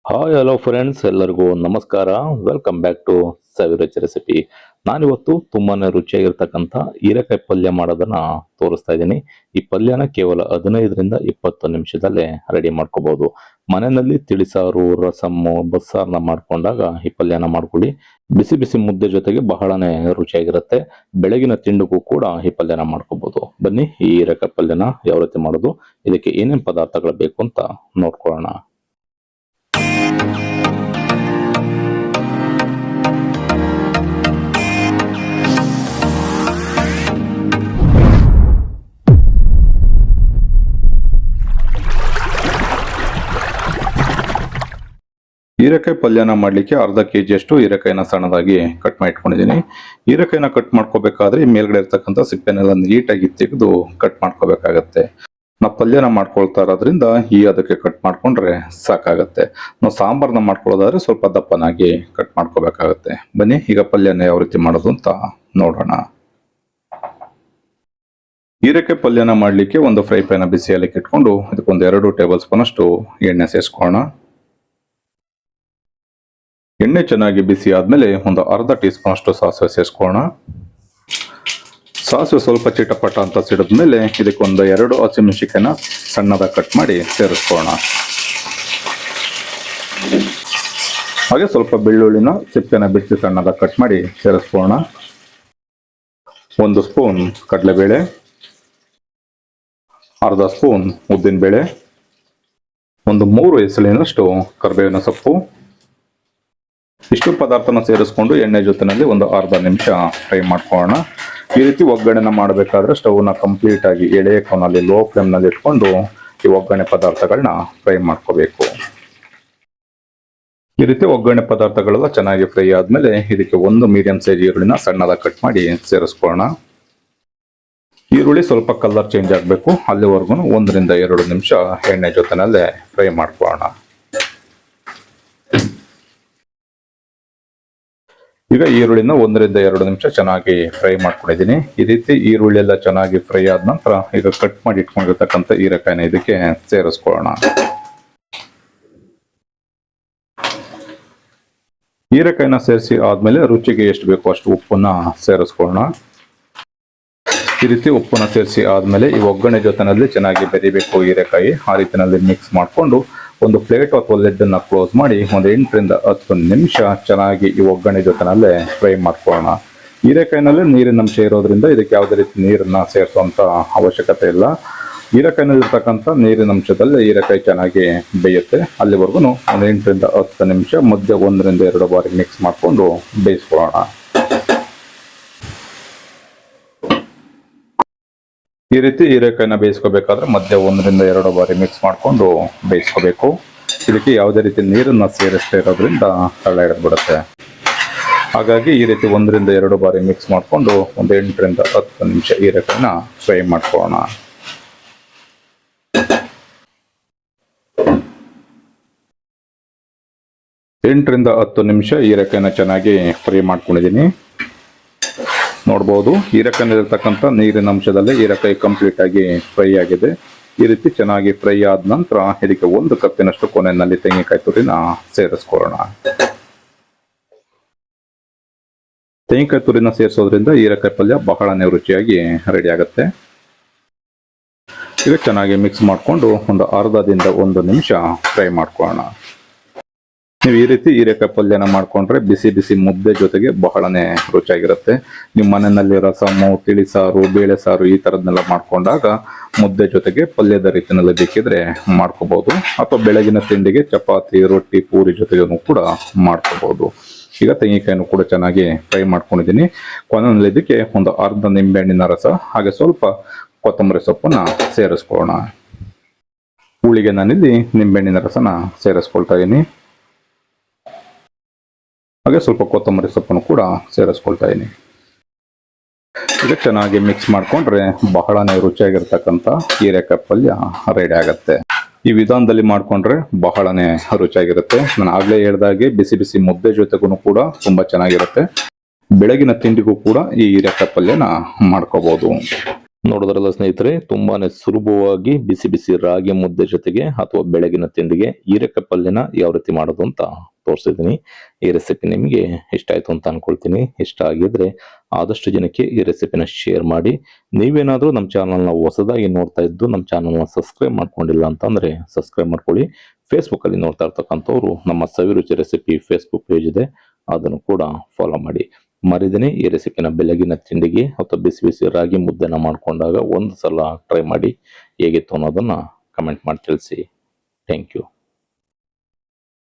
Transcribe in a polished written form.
Hi hello friends, ಎಲ್ಲರಿಗೂ ನಮಸ್ಕಾರ. Welcome back to ಸಾವಿರಚ್ ರೆಸಿಪಿ. ನಾನಿವತ್ತು ತುಂಬಾನೇ ರುಚಿಯಾಗಿರ್ತಕ್ಕಂಥ ಹೀರೆಕಾಯಿ ಪಲ್ಯ ಮಾಡೋದನ್ನ ತೋರಿಸ್ತಾ ಇದ್ದೀನಿ. ಈ ಪಲ್ಯನ ಕೇವಲ 15ರಿಂದ 20 ನಿಮಿಷದಲ್ಲೇ ರೆಡಿ ಮಾಡ್ಕೋಬಹುದು. ಮನೆಯಲ್ಲಿ ತಿಳಿಸಾರು, ರಸಮ್ಮು, ಬಸ್ಸಾರನ್ನ ಮಾಡ್ಕೊಂಡಾಗ ಈ ಪಲ್ಯನ ಮಾಡ್ಕೊಳ್ಳಿ. ಬಿಸಿ ಬಿಸಿ ಮುದ್ದೆ ಜೊತೆಗೆ ಬಹಳನೇ ರುಚಿಯಾಗಿರುತ್ತೆ. ಬೆಳಗಿನ ತಿಂಡಿಗೂ ಕೂಡ ಈ ಪಲ್ಯನ ಮಾಡ್ಕೋಬಹುದು. ಬನ್ನಿ, ಈ ಹೀರೆಕಾಯಿ ಪಲ್ಯನ ಯಾವ ರೀತಿ ಮಾಡೋದು, ಇದಕ್ಕೆ ಏನೇನು ಪದಾರ್ಥಗಳು ಬೇಕು ಅಂತ ನೋಡ್ಕೊಳ್ಳೋಣ. ಹೀರೆಕಾಯಿ ಪಲ್ಯನ ಮಾಡ್ಲಿಕ್ಕೆ ಅರ್ಧ ಕೆಜಿ ಅಷ್ಟು ಹೀರೆಕಾಯಿನ ಸಣ್ಣದಾಗಿ ಕಟ್ ಮಾಡಿ ಇಟ್ಕೊಂಡಿದ್ದೀನಿ. ಹೀರೆಕಾಯಿನ ಕಟ್ ಮಾಡ್ಕೋಬೇಕಾದ್ರೆ ಮೇಲ್ಗಡೆ ಇರ್ತಕ್ಕಂಥ ಸಿಪ್ಪೆನೆಲ್ಲ ನೀಟಾಗಿ ತೆಗೆದು ಕಟ್ ಮಾಡ್ಕೋಬೇಕಾಗತ್ತೆ. ನಾವು ಪಲ್ಯನ ಮಾಡ್ಕೊಳ್ತಾ ಇರೋದ್ರಿಂದ ಅದಕ್ಕೆ ಕಟ್ ಮಾಡ್ಕೊಂಡ್ರೆ ಸಾಕಾಗತ್ತೆ. ನಾವು ಸಾಂಬಾರ್ನ ಮಾಡ್ಕೊಳ್ಳೋದಾದ್ರೆ ಸ್ವಲ್ಪ ದಪ್ಪನಾಗಿ ಕಟ್ ಮಾಡ್ಕೋಬೇಕಾಗತ್ತೆ. ಬನ್ನಿ, ಈಗ ಪಲ್ಯನ ಯಾವ ರೀತಿ ಮಾಡೋದು ಅಂತ ನೋಡೋಣ. ಹೀರೆಕಾಯಿ ಪಲ್ಯನ ಮಾಡ್ಲಿಕ್ಕೆ ಒಂದು ಫ್ರೈ ಪ್ಯಾನ್ ಬಿಸಿಯಲ್ಲಿ ಇಟ್ಕೊಂಡು ಇದಕ್ಕೊಂದು 2 ಟೇಬಲ್ ಸ್ಪೂನ್ ಅಷ್ಟು ಎಣ್ಣೆ ಸೇರಿಸ್ಕೊಳ್ಳೋಣ. ಎಣ್ಣೆ ಚೆನ್ನಾಗಿ ಬಿಸಿ ಆದ್ಮೇಲೆ ಒಂದು ಅರ್ಧ ಟೀ ಸ್ಪೂನ್ ಅಷ್ಟು ಸಾಸಿವೆ ಸೇರಿಸ್ಕೊಳ್ಳೋಣ. ಸಾಸಿವೆ ಸ್ವಲ್ಪ ಚಿಟಪಟ ಅಂತ ಸಿಡಿದ್ಮೇಲೆ ಇದಕ್ಕೊಂದು 2 ಹಸಿಮೆಣಸಿನಕಾಯಿನ ಸಣ್ಣದಾಗಿ ಕಟ್ ಮಾಡಿ ಸೇರಿಸ್ಕೊಳ್ಳೋಣ. ಹಾಗೆ ಸ್ವಲ್ಪ ಬೆಳ್ಳುಳ್ಳಿನ ಸಿಪ್ಪೆನ ಬಿಡಿಸಿ ಸಣ್ಣದಾಗಿ ಕಟ್ ಮಾಡಿ ಸೇರಿಸ್ಕೊಳ್ಳೋಣ. 1 ಸ್ಪೂನ್ ಕಡಲೆಬೇಳೆ, ಅರ್ಧ ಸ್ಪೂನ್ ಉದ್ದಿನಬೇಳೆ, ಒಂದು 3 ಎಸಳಿನಷ್ಟು ಕರಿಬೇವಿನ ಸೊಪ್ಪು. ಇಷ್ಟು ಪದಾರ್ಥನ ಸೇರಿಸ್ಕೊಂಡು ಎಣ್ಣೆ ಜೊತೆನಲ್ಲಿ ಒಂದು ಅರ್ಧ ನಿಮಿಷ ಫ್ರೈ ಮಾಡ್ಕೊಳ್ಳೋಣ. ಈ ರೀತಿ ಒಗ್ಗರಣೆನ ಮಾಡಬೇಕಾದ್ರೆ ಸ್ಟವ್ನ ಕಂಪ್ಲೀಟ್ ಆಗಿ ಎಳೆ ಕೋನಲ್ಲಿ ಲೋ ಫ್ಲೇಮ್ನಲ್ಲಿ ಇಟ್ಕೊಂಡು ಈ ಒಗ್ಗರಣೆ ಪದಾರ್ಥಗಳನ್ನ ಫ್ರೈ ಮಾಡ್ಕೋಬೇಕು. ಈ ರೀತಿ ಒಗ್ಗರಣೆ ಪದಾರ್ಥಗಳೆಲ್ಲ ಚೆನ್ನಾಗಿ ಫ್ರೈ ಆದ್ಮೇಲೆ ಇದಕ್ಕೆ ಒಂದು ಮೀಡಿಯಂ ಸೈಜ್ ಈರುಳ್ಳಿನ ಸಣ್ಣದಾಗಿ ಕಟ್ ಮಾಡಿ ಸೇರಿಸ್ಕೊಳ್ಳೋಣ. ಈರುಳ್ಳಿ ಸ್ವಲ್ಪ ಕಲರ್ ಚೇಂಜ್ ಆಗಬೇಕು, ಅಲ್ಲಿವರೆಗೂ 1ರಿಂದ 2 ನಿಮಿಷ ಎಣ್ಣೆ ಜೊತೆನಲ್ಲೇ ಫ್ರೈ ಮಾಡ್ಕೊಳ್ಳೋಣ. ಈಗ ಈರುಳ್ಳಿನ 1ರಿಂದ 2 ನಿಮಿಷ ಚೆನ್ನಾಗಿ ಫ್ರೈ ಮಾಡ್ಕೊಂಡಿದ್ದೀನಿ. ಈ ರೀತಿ ಈರುಳ್ಳಿ ಎಲ್ಲ ಚೆನ್ನಾಗಿ ಫ್ರೈ ಆದ ನಂತರ ಈಗ ಕಟ್ ಮಾಡಿ ಇಟ್ಕೊಂಡಿರ್ತಕ್ಕಂಥ ಹೀರೆಕಾಯಿನ ಇದಕ್ಕೆ ಸೇರಿಸ್ಕೊಳ್ಳೋಣ. ಹೀರೆಕಾಯಿನ ಸೇರಿಸಿ ಆದ್ಮೇಲೆ ರುಚಿಗೆ ಎಷ್ಟು ಬೇಕೋ ಅಷ್ಟು ಉಪ್ಪನ್ನ ಸೇರಿಸ್ಕೊಳ್ಳೋಣ. ಈ ರೀತಿ ಉಪ್ಪನ್ನ ಸೇರಿಸಿ ಆದ್ಮೇಲೆ ಈ ಒಗ್ಗರಣೆ ಜೊತೆನಲ್ಲಿ ಚೆನ್ನಾಗಿ ಬೆರಿಬೇಕು ಹೀರೆಕಾಯಿ. ಆ ರೀತಿಯಲ್ಲಿ ಮಿಕ್ಸ್ ಮಾಡಿಕೊಂಡು ಒಂದು ಪ್ಲೇಟ್ ಅಥವಾ ಲಿಡ್ಡನ್ನ ಕ್ಲೋಸ್ ಮಾಡಿ ಒಂದು 8ರಿಂದ 10 ನಿಮಿಷ ಚೆನ್ನಾಗಿ ಈ ಒಗ್ಗರಣೆ ಜೊತೆನಲ್ಲೇ ಫ್ರೈ ಮಾಡ್ಕೊಳ್ಳೋಣ. ಹೀರೆಕಾಯಿನಲ್ಲಿ ನೀರಿನ ಅಂಶ ಇರೋದ್ರಿಂದ ಇದಕ್ಕೆ ಯಾವುದೇ ರೀತಿ ನೀರನ್ನ ಸೇರಿಸುವಂತ ಅವಶ್ಯಕತೆ ಇಲ್ಲ. ಹೀರೆಕಾಯಿನಲ್ಲಿರ್ತಕ್ಕಂಥ ನೀರಿನ ಅಂಶದಲ್ಲಿ ಹೀರೆಕಾಯಿ ಚೆನ್ನಾಗಿ ಬೇಯುತ್ತೆ. ಅಲ್ಲಿವರೆಗೂ ಒಂದು 8ರಿಂದ 10 ನಿಮಿಷ ಮಧ್ಯ 1ರಿಂದ 2 ಬಾರಿ ಮಿಕ್ಸ್ ಮಾಡಿಕೊಂಡು ಬೇಯಿಸ್ಕೊಳ್ಳೋಣ. ಈ ರೀತಿ ಹೀರೆಕಾಯಿನ ಬೇಯಿಸ್ಕೋಬೇಕಾದ್ರೆ ಮಧ್ಯ 1ರಿಂದ 2 ಬಾರಿ ಮಿಕ್ಸ್ ಮಾಡಿಕೊಂಡು ಬೇಯಿಸ್ಕೋಬೇಕು. ಇದಕ್ಕೆ ಯಾವುದೇ ರೀತಿ ನೀರನ್ನ ಸೇರಿಸ್ತಾ ಇರೋದ್ರಿಂದ ತಳ ಹಿಡಿದ್ಬಿಡುತ್ತೆ. ಹಾಗಾಗಿ ಈ ರೀತಿ 1ರಿಂದ 2 ಬಾರಿ ಮಿಕ್ಸ್ ಮಾಡಿಕೊಂಡು ಒಂದು 8ರಿಂದ 10 ನಿಮಿಷ ಹೀರೆಕಾಯಿನ ಫ್ರೈ ಮಾಡ್ಕೊಳ್ಳೋಣ. ಎಂಟರಿಂದ 10 ನಿಮಿಷ ಹೀರೆಕಾಯಿನ ಚೆನ್ನಾಗಿ ಫ್ರೈ ಮಾಡ್ಕೊಂಡಿದ್ದೀನಿ. ನೋಡ್ಬೋದು, ಹೀರೆಕಾಯಿನಲ್ಲಿರ್ತಕ್ಕಂಥ ನೀರಿನ ಅಂಶದಲ್ಲಿ ಹೀರೆಕಾಯಿ ಕಂಪ್ಲೀಟ್ ಆಗಿ ಫ್ರೈ ಆಗಿದೆ. ಈ ರೀತಿ ಚೆನ್ನಾಗಿ ಫ್ರೈ ಆದ ನಂತರ ಇದಕ್ಕೆ 1 ಕಪ್ಪಿನಷ್ಟು ಕೊನೆಯಲ್ಲಿ ತೆಂಗಿನಕಾಯಿ ತುರಿನ ಸೇರಿಸ್ಕೊಳ್ಳೋಣ. ತೆಂಗಿನಕಾಯಿ ತುರಿನ ಸೇರಿಸೋದ್ರಿಂದ ಹೀರೆಕಾಯಿ ಪಲ್ಯ ಬಹಳನೇ ರುಚಿಯಾಗಿ ರೆಡಿ ಆಗುತ್ತೆ. ಈಗ ಚೆನ್ನಾಗಿ ಮಿಕ್ಸ್ ಮಾಡಿಕೊಂಡು ಒಂದು ಅರ್ಧದಿಂದ 1 ನಿಮಿಷ ಫ್ರೈ ಮಾಡ್ಕೊಳ್ಳೋಣ. ನೀವು ಈ ರೀತಿ ಹೀರೆಕಾಯಿ ಪಲ್ಯನ ಮಾಡ್ಕೊಂಡ್ರೆ ಬಿಸಿ ಬಿಸಿ ಮುದ್ದೆ ಜೊತೆಗೆ ಬಹಳನೇ ರುಚಿಯಾಗಿರುತ್ತೆ. ನಿಮ್ಮ ಮನೆಯಲ್ಲಿ ರಸಮ್ಮು, ತಿಳಿಸಾರು, ಬೇಳೆ ಸಾರು ಈ ಥರದ್ನೆಲ್ಲ ಮಾಡ್ಕೊಂಡಾಗ ಮುದ್ದೆ ಜೊತೆಗೆ ಪಲ್ಯದ ರೀತಿಯಲ್ಲಿ ಬೇಕಿದ್ರೆ ಮಾಡ್ಕೋಬಹುದು. ಅಥವಾ ಬೆಳಗಿನ ತಿಂಡಿಗೆ ಚಪಾತಿ, ರೊಟ್ಟಿ, ಪೂರಿ ಜೊತೆಗೂ ಕೂಡ ಮಾಡ್ಕೋಬಹುದು. ಈಗ ತೆಂಗಿನಕಾಯಿನೂ ಕೂಡ ಚೆನ್ನಾಗಿ ಫ್ರೈ ಮಾಡ್ಕೊಂಡಿದ್ದೀನಿ. ಕೊನೆಯಲ್ಲಿ ಇದಕ್ಕೆ ಒಂದು ಅರ್ಧ ನಿಂಬೆಹಣ್ಣಿನ ರಸ ಹಾಗೆ ಸ್ವಲ್ಪ ಕೊತ್ತಂಬರಿ ಸೊಪ್ಪನ್ನ ಸೇರಿಸ್ಕೊಳ್ಳೋಣ. ಹುಳಿಗೆ ನಾನಿಲ್ಲಿ ನಿಂಬೆಹಣ್ಣಿನ ರಸನ ಸೇರಿಸ್ಕೊಳ್ತಾ ಇದ್ದೀನಿ. ಹಾಗೆ ಸ್ವಲ್ಪ ಕೊತ್ತಂಬರಿ ಸೊಪ್ಪನ್ನು ಕೂಡ ಸೇರಿಸ್ಕೊಳ್ತಾ ಇದ್ದೀನಿ. ಈಗ ಚೆನ್ನಾಗಿ ಮಿಕ್ಸ್ ಮಾಡಿಕೊಂಡ್ರೆ ಬಹಳನೇ ರುಚಿಯಾಗಿರ್ತಕ್ಕಂಥ ಹೀರೆಕಾಯಿ ಪಲ್ಯ ರೆಡಿ ಆಗುತ್ತೆ. ಈ ವಿಧಾನದಲ್ಲಿ ಮಾಡ್ಕೊಂಡ್ರೆ ಬಹಳನೇ ರುಚಿಯಾಗಿರುತ್ತೆ. ನಾನು ಆಗ್ಲೇ ಹೇಳ್ದಾಗೆ ಬಿಸಿ ಬಿಸಿ ಮುದ್ದೆ ಜೊತೆಗೂ ಕೂಡ ತುಂಬಾ ಚೆನ್ನಾಗಿರುತ್ತೆ. ಬೆಳಗಿನ ತಿಂಡಿಗೂ ಕೂಡ ಈ ಹೀರೆಕಾಯಿ ಪಲ್ಯನ ಮಾಡ್ಕೋಬಹುದು. ನೋಡಿದ್ರಲ್ಲ ಸ್ನೇಹಿತರೆ, ತುಂಬಾನೇ ಸುಲಭವಾಗಿ ಬಿಸಿ ಬಿಸಿ ರಾಗಿ ಮುದ್ದೆ ಜೊತೆಗೆ ಅಥವಾ ಬೆಳಗಿನ ತಿಂಡಿಗೆ ಹೀರೆಕಾಯಿ ಪಲ್ಯನ ಯಾವ ರೀತಿ ಮಾಡೋದು ಅಂತ ತೋರಿಸಿದ್ದೀನಿ. ಈ ರೆಸಿಪಿ ನಿಮಗೆ ಇಷ್ಟ ಆಯ್ತು ಅಂತ ಅನ್ಕೊಳ್ತೀನಿ. ಇಷ್ಟ ಆಗಿದ್ರೆ ಆದಷ್ಟು ಜನಕ್ಕೆ ಈ ರೆಸಿಪಿನ ಶೇರ್ ಮಾಡಿ. ನೀವೇನಾದ್ರೂ ನಮ್ಮ ಚಾನಲ್ನ ಹೊಸದಾಗಿ ನೋಡ್ತಾ ಇದ್ದು ನಮ್ಮ ಚಾನಲ್ನ ಸಬ್ಸ್ಕ್ರೈಬ್ ಮಾಡ್ಕೊಂಡಿಲ್ಲ ಅಂತಂದ್ರೆ ಸಬ್ಸ್ಕ್ರೈಬ್ ಮಾಡ್ಕೊಳ್ಳಿ. ಫೇಸ್ಬುಕ್ ಅಲ್ಲಿ ನೋಡ್ತಾ ಇರ್ತಕ್ಕಂಥವ್ರು ನಮ್ಮ ಸವಿರುಚಿ ರೆಸಿಪಿ ಫೇಸ್ಬುಕ್ ಪೇಜ್ ಇದೆ, ಅದನ್ನು ಕೂಡ ಫಾಲೋ ಮಾಡಿ. ಮರಿದೇನೆ ಈ ರೆಸಿಪಿನ ಬೆಳಗಿನ ತಿಂಡಿಗೆ ಅಥವಾ ಬಿಸಿ ಬಿಸಿ ರಾಗಿ ಮುದ್ದೆನ ಮಾಡ್ಕೊಂಡಾಗ ಒಂದು ಸಲ ಟ್ರೈ ಮಾಡಿ ಹೇಗಿತ್ತು ಅನ್ನೋದನ್ನ ಕಮೆಂಟ್ ಮಾಡಿ ತಿಳಿಸಿ. Thank you.